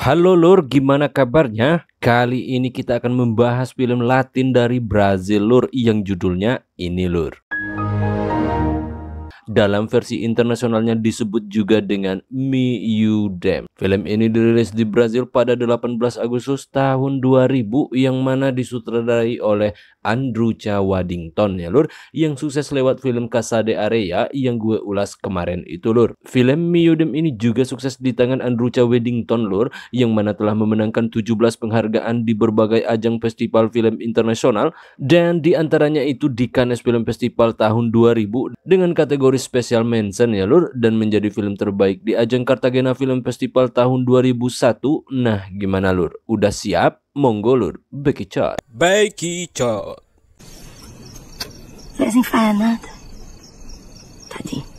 Halo Lur, gimana kabarnya? Kali ini kita akan membahas film Latin dari Brazil Lur yang judulnya ini Lur. Dalam versi internasionalnya disebut juga dengan Me You Them. Film ini dirilis di Brazil pada 18 Agustus tahun 2000 yang mana disutradarai oleh Andrucha Waddington ya Lur, yang sukses lewat film Casa de Areia yang gue ulas kemarin itu Lur. Film Me You Them ini juga sukses di tangan Andrucha Waddington Lur, yang mana telah memenangkan 17 penghargaan di berbagai ajang festival film internasional, dan diantaranya itu di Cannes Film Festival tahun 2000 dengan kategori Special Mention ya Lur, dan menjadi film terbaik di ajang Cartagena Film Festival tahun 2001. Nah gimana Lur? Udah siap? Monggo Lur, bekicot. Bekicot. Você desenfaia nada. Tadinho.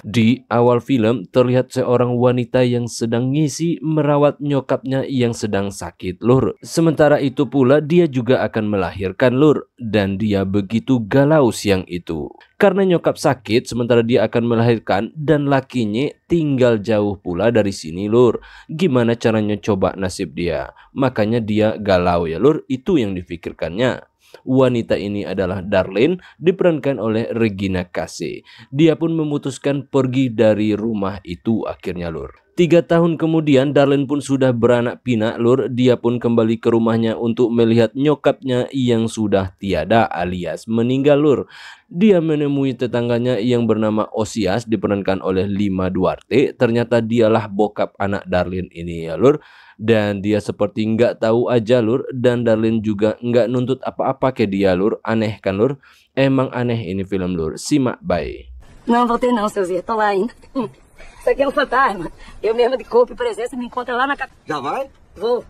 Di awal film terlihat seorang wanita yang sedang ngisi merawat nyokapnya yang sedang sakit Lur. Sementara itu pula dia juga akan melahirkan Lur, dan dia begitu galau siang itu. Karena nyokap sakit sementara dia akan melahirkan dan lakinya tinggal jauh pula dari sini Lur. Gimana caranya coba nasib dia? Makanya dia galau ya Lur, itu yang difikirkannya. Wanita ini adalah Darlene, diperankan oleh Regina Casé. Dia pun memutuskan pergi dari rumah itu akhirnya Lur. 3 tahun kemudian Darlene pun sudah beranak pinak Lur. Dia pun kembali ke rumahnya untuk melihat nyokapnya yang sudah tiada alias meninggal Lur. Dia menemui tetangganya yang bernama Osias, diperankan oleh Lima Duarte. Ternyata dialah bokap anak Darlene ini ya Lur. Dan dia seperti nggak tahu aja Lur, dan Darlene juga nggak nuntut apa-apa ke dia Lur. Aneh kan Lur? Emang aneh ini film Lur. Simak baik. Não voltei não, seu Zé. Tô lá ainda. Isso aqui é um fantasma. Eu mesma de corpo e presença me encontro lá na casa. Já vai? Vou.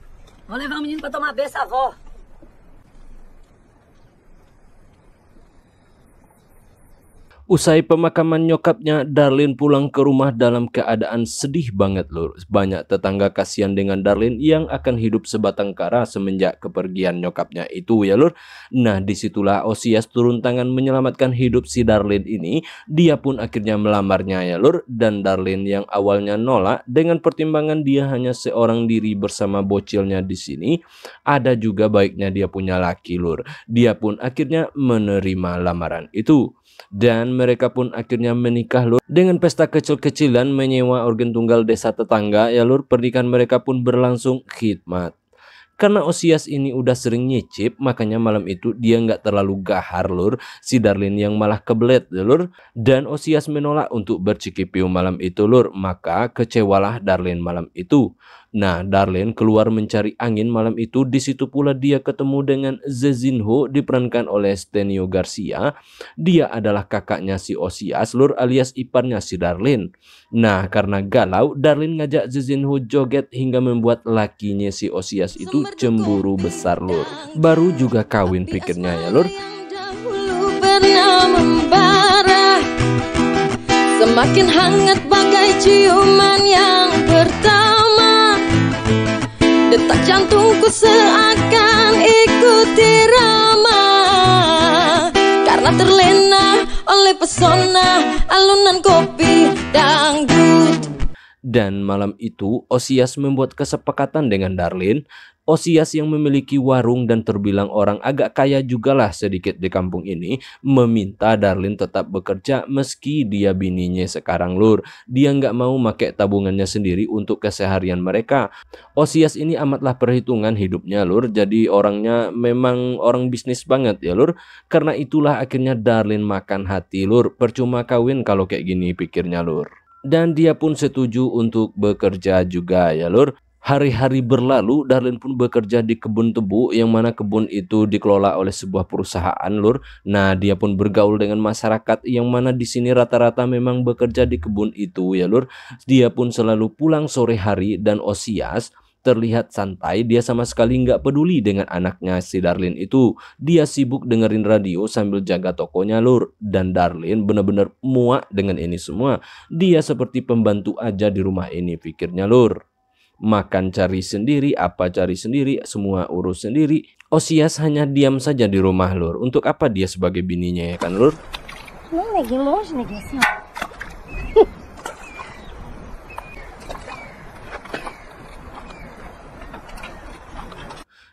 Vou levar o menino pra tomar benção, avó. Usai pemakaman nyokapnya, Darlene pulang ke rumah dalam keadaan sedih banget Lur. Banyak tetangga kasihan dengan Darlene yang akan hidup sebatang kara semenjak kepergian nyokapnya itu ya Lur. Nah disitulah Osias turun tangan menyelamatkan hidup si Darlene ini. Dia pun akhirnya melamarnya ya Lur. Dan Darlene yang awalnya nolak dengan pertimbangan dia hanya seorang diri bersama bocilnya di sini, ada juga baiknya dia punya laki Lur. Dia pun akhirnya menerima lamaran itu. Dan mereka pun akhirnya menikah Lur, dengan pesta kecil-kecilan menyewa organ tunggal desa tetangga ya Lur. Pernikahan mereka pun berlangsung khidmat. Karena Osias ini udah sering nyicip, makanya malam itu dia nggak terlalu gahar Lur. Si Darlene yang malah kebelet ya Lur. Dan Osias menolak untuk bercikipiu malam itu Lur. Maka kecewalah Darlene malam itu. Nah Darlene keluar mencari angin malam itu. Di situ pula dia ketemu dengan Zezinho, diperankan oleh Stenio Garcia. Dia adalah kakaknya si Osias Lur, alias iparnya si Darlene. Nah karena galau, Darlene ngajak Zezinho joget hingga membuat lakinya si Osias itu cemburu besar Lur. Baru juga kawin pikirnya ya Lur. Semakin hangat bagai ciuman yang pertama. Detak jantungku seakan ikut irama, karena terlena oleh pesona alunan kopi dangdut. Dan malam itu Osias membuat kesepakatan dengan Darlene. Osias yang memiliki warung dan terbilang orang agak kaya jugalah sedikit di kampung ini, meminta Darlene tetap bekerja meski dia bininya sekarang Lur. Dia nggak mau pakai tabungannya sendiri untuk keseharian mereka. Osias ini amatlah perhitungan hidupnya Lur, jadi orangnya memang orang bisnis banget ya Lur. Karena itulah akhirnya Darlene makan hati Lur. Percuma kawin kalau kayak gini pikirnya Lur. Dan dia pun setuju untuk bekerja juga ya Lur. Hari-hari berlalu, Darlene pun bekerja di kebun tebu, yang mana kebun itu dikelola oleh sebuah perusahaan Lur. Nah dia pun bergaul dengan masyarakat, yang mana di sini rata-rata memang bekerja di kebun itu ya Lur. Dia pun selalu pulang sore hari, dan Osias terlihat santai. Dia sama sekali nggak peduli dengan anaknya si Darlene itu. Dia sibuk dengerin radio sambil jaga tokonya Lur. Dan Darlene bener-bener muak dengan ini semua. Dia seperti pembantu aja di rumah ini pikirnya Lur. Makan cari sendiri, apa cari sendiri, semua urus sendiri. Osias hanya diam saja di rumah Lur. Untuk apa dia sebagai bininya ya kan Lur? Não, neguinho, longe, neguinho, assim, ó.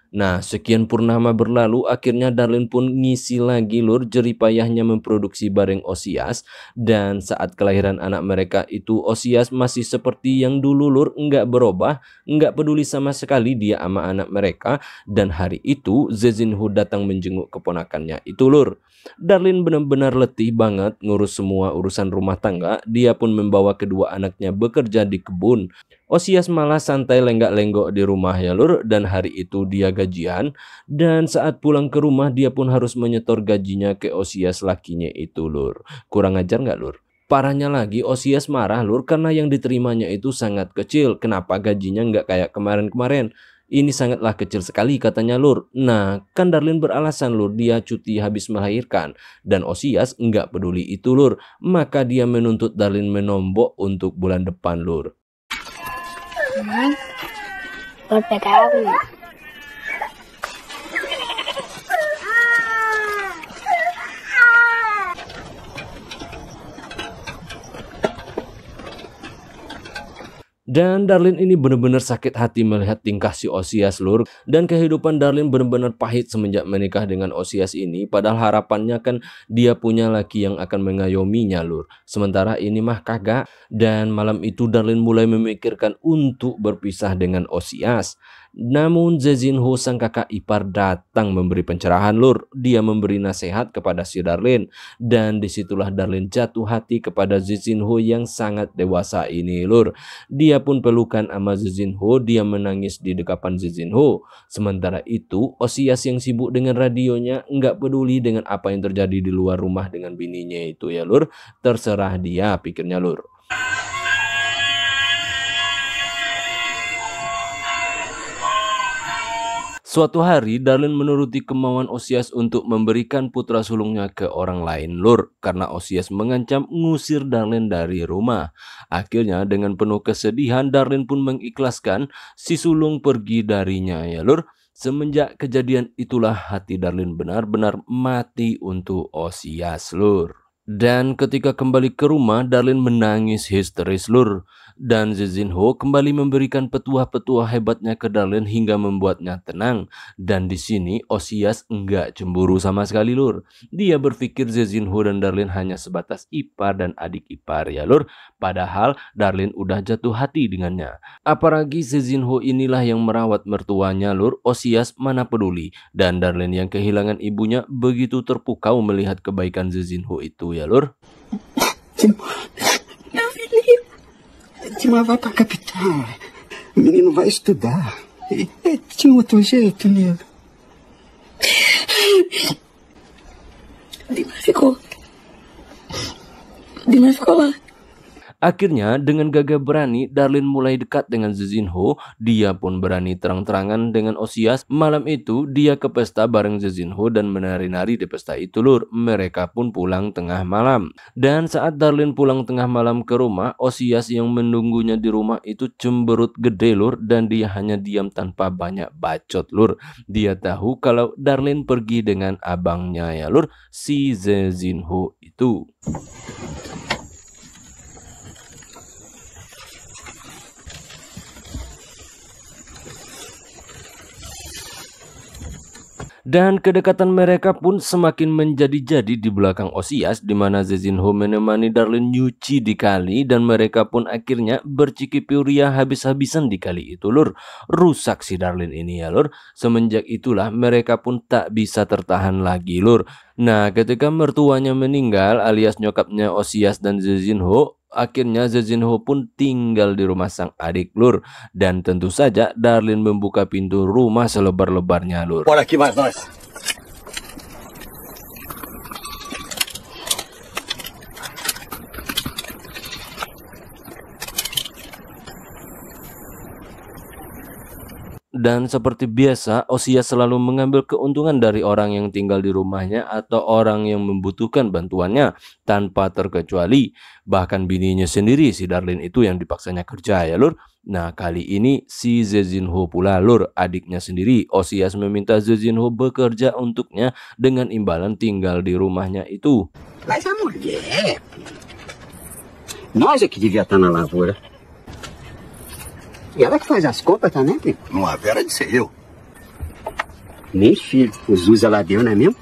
Nah, sekian purnama berlalu, akhirnya Darlin pun ngisi lagi Lur jeripayahnya memproduksi bareng Osias. Dan saat kelahiran anak mereka itu, Osias masih seperti yang dulu Lur, nggak berubah, nggak peduli sama sekali dia sama anak mereka. Dan hari itu Zezinho datang menjenguk keponakannya itu Lur. Darlin benar-benar letih banget ngurus semua urusan rumah tangga. Dia pun membawa kedua anaknya bekerja di kebun. Osias malah santai lenggak-lenggok di rumah ya Lur, dan hari itu dia gajian, dan saat pulang ke rumah dia pun harus menyetor gajinya ke Osias lakinya itu Lur. Kurang ajar nggak Lur? Parahnya lagi Osias marah Lur karena yang diterimanya itu sangat kecil. Kenapa gajinya nggak kayak kemarin-kemarin? Ini sangatlah kecil sekali katanya Lur. Nah, kan Darlin beralasan Lur, dia cuti habis melahirkan. Dan Osias nggak peduli itu Lur. Maka dia menuntut Darlin menombok untuk bulan depan Lur. Pode pegar água. Dan Darlin ini benar-benar sakit hati melihat tingkah si Osias Lur. Dan kehidupan Darlin benar-benar pahit semenjak menikah dengan Osias ini. Padahal harapannya kan dia punya laki yang akan mengayominya Lur. Sementara ini mah kagak. Dan malam itu Darlin mulai memikirkan untuk berpisah dengan Osias. Namun Zezinho sang kakak ipar datang memberi pencerahan Lur. Dia memberi nasihat kepada si Darlin. Dan disitulah Darlin jatuh hati kepada Zezinho yang sangat dewasa ini Lur. Dia pun pelukan sama Zezinho, dia menangis di dekapan Zezinho. Sementara itu Osias yang sibuk dengan radionya nggak peduli dengan apa yang terjadi di luar rumah dengan bininya itu ya Lur. Terserah dia pikirnya Lur. Suatu hari Darlin menuruti kemauan Osias untuk memberikan putra sulungnya ke orang lain Lur. Karena Osias mengancam ngusir Darlin dari rumah. Akhirnya dengan penuh kesedihan Darlin pun mengikhlaskan si sulung pergi darinya ya Lur. Semenjak kejadian itulah hati Darlin benar-benar mati untuk Osias Lur. Dan ketika kembali ke rumah Darlin menangis histeris Lur. Dan Zezinho kembali memberikan petuah-petuah hebatnya ke Darlin hingga membuatnya tenang. Dan di sini Osias enggak cemburu sama sekali Lur. Dia berpikir Zezinho dan Darlin hanya sebatas ipar dan adik ipar ya Lur. Padahal Darlin udah jatuh hati dengannya. Apalagi Zezinho inilah yang merawat mertuanya Lur. Osias mana peduli. Dan Darlin yang kehilangan ibunya begitu terpukau melihat kebaikan Zezinho itu ya Lur. Tinha vai pra capital. O menino vai estudar. Tinha outro jeito, nego. Dimana sekolah? Akhirnya dengan gagah berani Darlin mulai dekat dengan Zezinho. Dia pun berani terang-terangan dengan Osias. Malam itu dia ke pesta bareng Zezinho dan menari-nari di pesta itu Lur. Mereka pun pulang tengah malam. Dan saat Darlin pulang tengah malam ke rumah, Osias yang menunggunya di rumah itu cemberut gede Lur. Dan dia hanya diam tanpa banyak bacot Lur. Dia tahu kalau Darlin pergi dengan abangnya ya Lur, si Zezinho itu. Dan kedekatan mereka pun semakin menjadi-jadi di belakang Osias, di mana Zezinho menemani Darlin nyuci di kali dan mereka pun akhirnya berciki-piuria habis-habisan di kali itu Lur. Rusak si Darlin ini ya Lur. Semenjak itulah mereka pun tak bisa tertahan lagi Lur. Nah, ketika mertuanya meninggal alias nyokapnya Osias dan Zezinho, akhirnya Zezinho pun tinggal di rumah sang adik Lur. Dan tentu saja Darlin membuka pintu rumah selebar-lebarnya Lur. Bora aqui mais nós. Dan seperti biasa, Osias selalu mengambil keuntungan dari orang yang tinggal di rumahnya atau orang yang membutuhkan bantuannya tanpa terkecuali. Bahkan bininya sendiri, si Darlene itu yang dipaksanya kerja ya lur. Nah kali ini si Zezinho pula lur, adiknya sendiri. Osias meminta Zezinho bekerja untuknya dengan imbalan tinggal di rumahnya itu. Mas a mulher. Nós é que devia estar na lavoura. E ela que faz as contas também, filho. Não haverá de ser eu. Nem filho. Os usa lá deu, não é mesmo?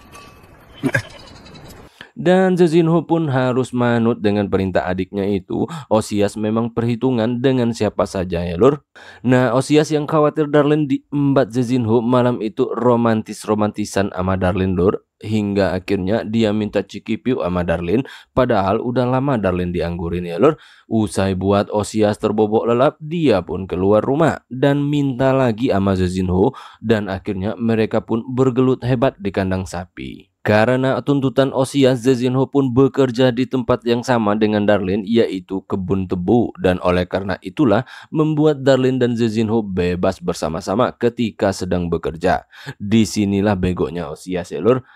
Dan Zezinho pun harus manut dengan perintah adiknya itu. Osias memang perhitungan dengan siapa saja ya lur. Nah Osias yang khawatir Darlene diembat Zezinho malam itu romantisan sama Darlene lur. Hingga akhirnya dia minta cikipiu sama Darlene. Padahal udah lama Darlene dianggurin ya lur. Usai buat Osias terbobok lelap, dia pun keluar rumah dan minta lagi sama Zezinho. Dan akhirnya mereka pun bergelut hebat di kandang sapi. Karena tuntutan Osias, Zezinho pun bekerja di tempat yang sama dengan Darlene, yaitu kebun tebu. Dan oleh karena itulah membuat Darlene dan Zezinho bebas bersama-sama ketika sedang bekerja. Disinilah begonya Osias ya lur.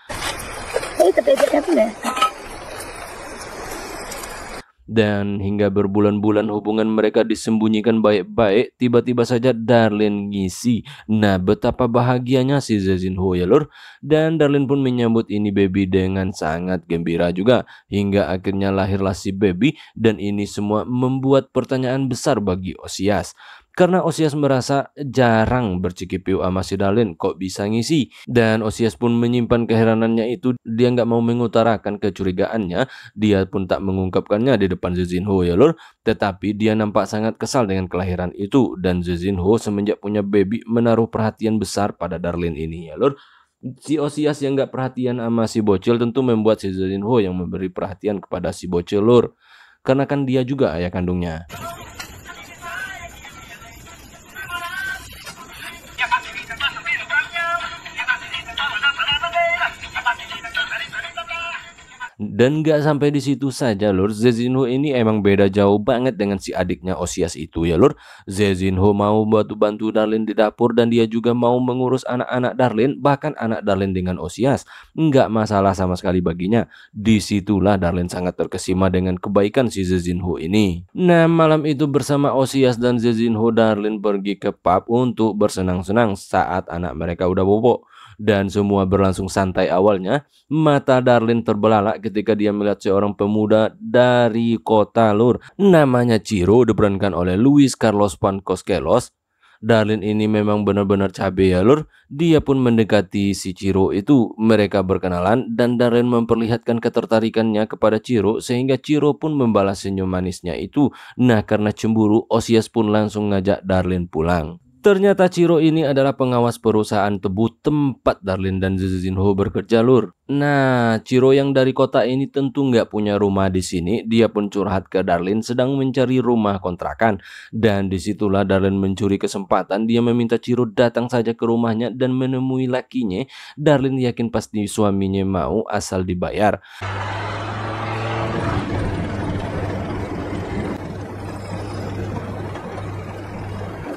Dan hingga berbulan-bulan hubungan mereka disembunyikan baik-baik, tiba-tiba saja Darlene ngisi. Nah betapa bahagianya si Zezinho ya lur. Dan Darlene pun menyambut ini baby dengan sangat gembira juga. Hingga akhirnya lahirlah si baby. Dan ini semua membuat pertanyaan besar bagi Osias. Karena Osias merasa jarang bercikipiu sama si Darlene, kok bisa ngisi. Dan Osias pun menyimpan keheranannya itu. Dia nggak mau mengutarakan kecurigaannya. Dia pun tak mengungkapkannya di depan Zezinho ya lur. Tetapi dia nampak sangat kesal dengan kelahiran itu. Dan Zezinho semenjak punya baby menaruh perhatian besar pada Darlene ini ya lur. Si Osias yang nggak perhatian sama si bocil tentu membuat si Zezinho yang memberi perhatian kepada si bocil lur. Karena kan dia juga ayah kandungnya. Dan gak sampai di situ saja lur, Zezinho ini emang beda jauh banget dengan si adiknya Osias itu ya lur. Zezinho mau bantu Darlene di dapur dan dia juga mau mengurus anak-anak Darlene, bahkan anak Darlene dengan Osias. Nggak masalah sama sekali baginya. Disitulah Darlene sangat terkesima dengan kebaikan si Zezinho ini. Nah malam itu bersama Osias dan Zezinho, Darlene pergi ke pub untuk bersenang-senang saat anak mereka udah bobo. Dan semua berlangsung santai awalnya. Mata Darlene terbelalak ketika dia melihat seorang pemuda dari kota lur. Namanya Ciro, diperankan oleh Luis Carlos Vasconcelos. Darlene ini memang benar-benar cabe ya lur. Dia pun mendekati si Ciro itu. Mereka berkenalan dan Darlene memperlihatkan ketertarikannya kepada Ciro. Sehingga Ciro pun membalas senyum manisnya itu. Nah karena cemburu, Osias pun langsung ngajak Darlene pulang. Ternyata Ciro ini adalah pengawas perusahaan tebu tempat Darlene dan Zezinho bekerja lur. Nah, Ciro yang dari kota ini tentu nggak punya rumah di sini. Dia pun curhat ke Darlene sedang mencari rumah kontrakan. Dan disitulah Darlene mencuri kesempatan. Dia meminta Ciro datang saja ke rumahnya dan menemui lakinya. Darlene yakin pasti suaminya mau asal dibayar.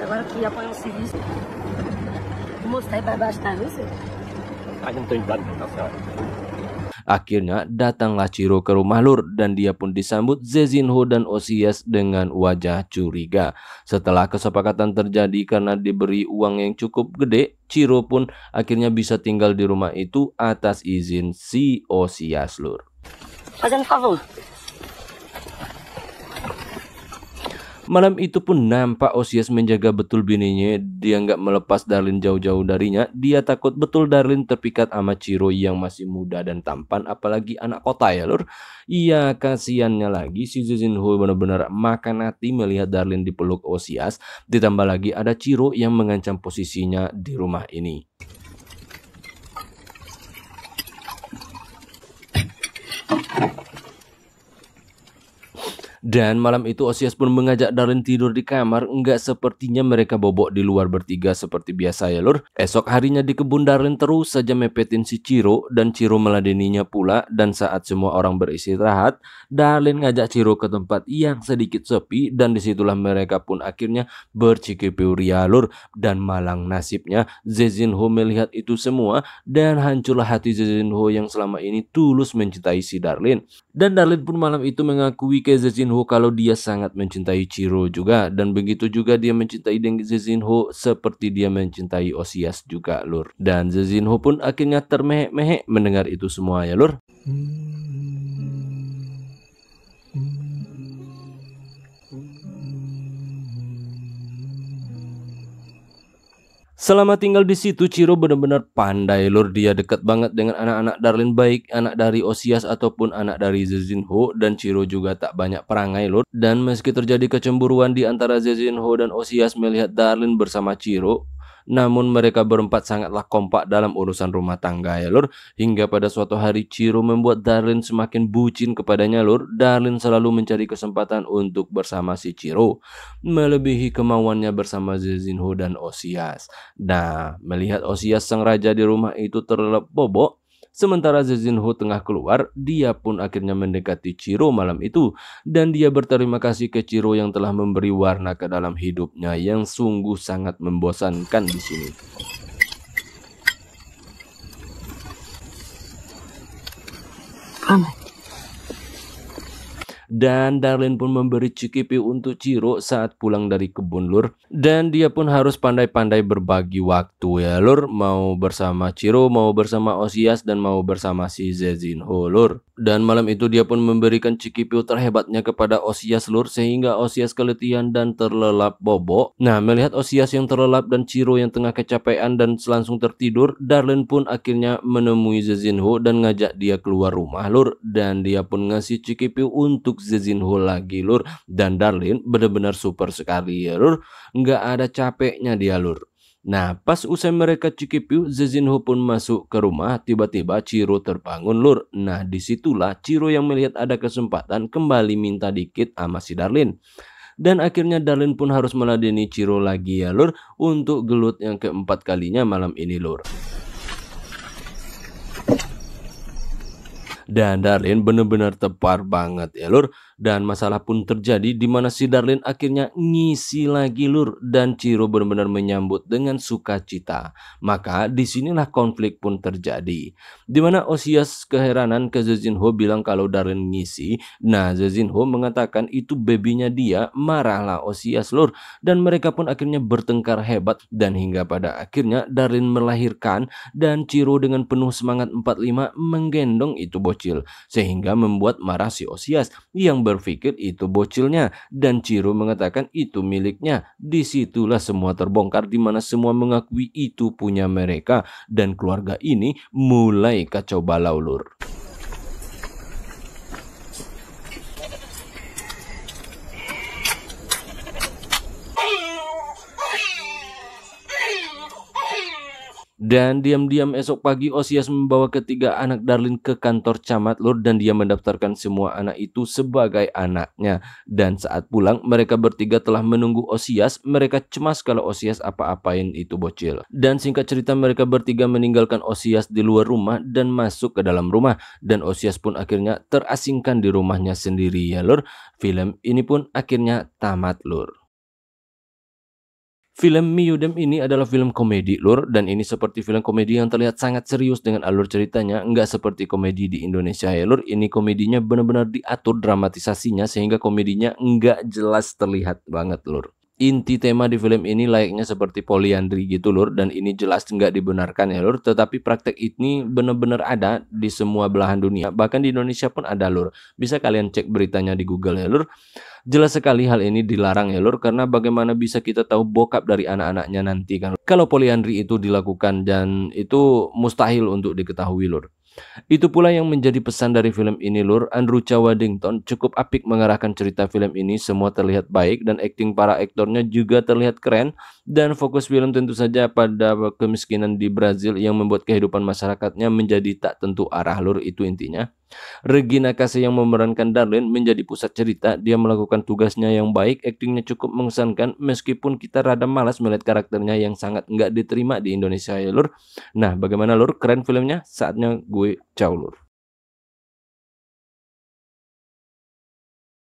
Agora que apanha o serviço. Vou mostrar aí pra baixo, tá vendo? Akhirnya datanglah Ciro ke rumah lur dan dia pun disambut Zezinho dan Osias dengan wajah curiga. Setelah kesepakatan terjadi karena diberi uang yang cukup gede, Ciro pun akhirnya bisa tinggal di rumah itu atas izin si Osias lur. Fazendo favor. Malam itu pun nampak Osias menjaga betul bininya. Dia nggak melepas Darlene jauh-jauh darinya. Dia takut betul Darlene terpikat sama Ciro yang masih muda dan tampan, apalagi anak kota ya lur. Iya, kasihannya lagi si Zezinho benar-benar makan hati melihat Darlene dipeluk Osias. Ditambah lagi ada Ciro yang mengancam posisinya di rumah ini. Dan malam itu Osias pun mengajak Darlin tidur di kamar. Enggak sepertinya mereka bobok di luar bertiga seperti biasa ya lur. Esok harinya di kebun Darlin terus saja mepetin si Ciro dan Ciro meladeninya pula. Dan saat semua orang beristirahat, Darlin ngajak Ciro ke tempat yang sedikit sepi. Dan disitulah mereka pun akhirnya berciki-piu ria lur. Dan malang nasibnya Zezinho melihat itu semua. Dan hancurlah hati Zezinho yang selama ini tulus mencintai si Darlin. Dan Darlin pun malam itu mengakui ke Zezinho kalau dia sangat mencintai Ciro juga. Dan begitu juga dia mencintai Zezinho seperti dia mencintai Osias juga lur. Dan Zezinho pun akhirnya termehek-mehek mendengar itu semua ya lur. Selama tinggal di situ, Ciro benar-benar pandai lur. Dia dekat banget dengan anak-anak Darlin, baik anak dari Osias ataupun anak dari Zezinho. Dan Ciro juga tak banyak perangai lur. Dan meski terjadi kecemburuan di antara Zezinho dan Osias melihat Darlin bersama Ciro, namun mereka berempat sangatlah kompak dalam urusan rumah tangga ya lur. Hingga pada suatu hari Ciro membuat Darlin semakin bucin kepadanya lur. Darlin selalu mencari kesempatan untuk bersama si Ciro, melebihi kemauannya bersama Zezinho dan Osias. Nah, melihat Osias sang raja di rumah itu terlelap bobok, sementara Zezinho tengah keluar, dia pun akhirnya mendekati Ciro malam itu. Dan dia berterima kasih ke Ciro yang telah memberi warna ke dalam hidupnya yang sungguh sangat membosankan di sini. Dan Darlin pun memberi ciki-piu untuk Ciro saat pulang dari kebun lur. Dan dia pun harus pandai-pandai berbagi waktu ya lur. Mau bersama Ciro, mau bersama Osias, dan mau bersama si Zezinho lur. Dan malam itu dia pun memberikan ciki-piu terhebatnya kepada Osias lur. Sehingga Osias keletihan dan terlelap bobok. Nah, melihat Osias yang terlelap dan Ciro yang tengah kecapean dan langsung tertidur, Darlin pun akhirnya menemui Zezinho dan ngajak dia keluar rumah lur. Dan dia pun ngasih ciki-piu untuk Zezinho lagi lur. Dan Darlin benar-benar super sekali ya lur. Nggak ada capeknya dia lur. Nah, pas usai mereka ciki-piu, Zezinho pun masuk ke rumah. Tiba-tiba Ciro terbangun lur. Nah, disitulah Ciro yang melihat ada kesempatan kembali minta dikit sama si Darlin. Dan akhirnya Darlin pun harus meladeni Ciro lagi ya lur, untuk gelut yang keempat kalinya malam ini lur. Dan Darlin benar-benar tepar banget ya lur. Dan masalah pun terjadi di mana si Darlin akhirnya ngisi lagi lur. Dan Ciro benar-benar menyambut dengan sukacita. Maka disinilah konflik pun terjadi. Dimana Osias keheranan ke Zezinho bilang kalau Darlin ngisi. Nah, Zezinho mengatakan itu babynya dia. Marahlah Osias lur. Dan mereka pun akhirnya bertengkar hebat. Dan hingga pada akhirnya Darlin melahirkan. Dan Ciro dengan penuh semangat 45 menggendong itu bocil. Sehingga membuat marah si Osias yang berpikir itu bocilnya. Dan Ciro mengatakan itu miliknya. Disitulah semua terbongkar, di mana semua mengakui itu punya mereka. Dan keluarga ini mulai kacau balau lur. Dan diam-diam esok pagi Osias membawa ketiga anak Darlin ke kantor camat lur. Dan dia mendaftarkan semua anak itu sebagai anaknya. Dan saat pulang mereka bertiga telah menunggu Osias. Mereka cemas kalau Osias apa-apain itu bocil. Dan singkat cerita mereka bertiga meninggalkan Osias di luar rumah dan masuk ke dalam rumah. Dan Osias pun akhirnya terasingkan di rumahnya sendiri ya lur. Film ini pun akhirnya tamat lur. Film Miyudem ini adalah film komedi lur, dan ini seperti film komedi yang terlihat sangat serius dengan alur ceritanya, nggak seperti komedi di Indonesia ya lur. Ini komedinya benar-benar diatur dramatisasinya sehingga komedinya nggak jelas terlihat banget lur. Inti tema di film ini layaknya seperti poliandri gitu lur, dan ini jelas nggak dibenarkan ya lur. Tetapi praktek ini benar-benar ada di semua belahan dunia, bahkan di Indonesia pun ada lur. Bisa kalian cek beritanya di Google ya lur. Jelas sekali hal ini dilarang ya lur, karena bagaimana bisa kita tahu bokap dari anak-anaknya nanti kan kalau poliandri itu dilakukan, dan itu mustahil untuk diketahui lur. Itu pula yang menjadi pesan dari film ini lur. Andrew Waddington cukup apik mengarahkan cerita film ini. Semua terlihat baik dan akting para aktornya juga terlihat keren. Dan fokus film tentu saja pada kemiskinan di Brazil yang membuat kehidupan masyarakatnya menjadi tak tentu arah lur, itu intinya. Regina Kasih yang memerankan Darlene menjadi pusat cerita. Dia melakukan tugasnya yang baik, aktingnya cukup mengesankan meskipun kita rada malas melihat karakternya yang sangat nggak diterima di Indonesia ya lur. Nah bagaimana lur, keren filmnya? Saatnya gue ciao lur.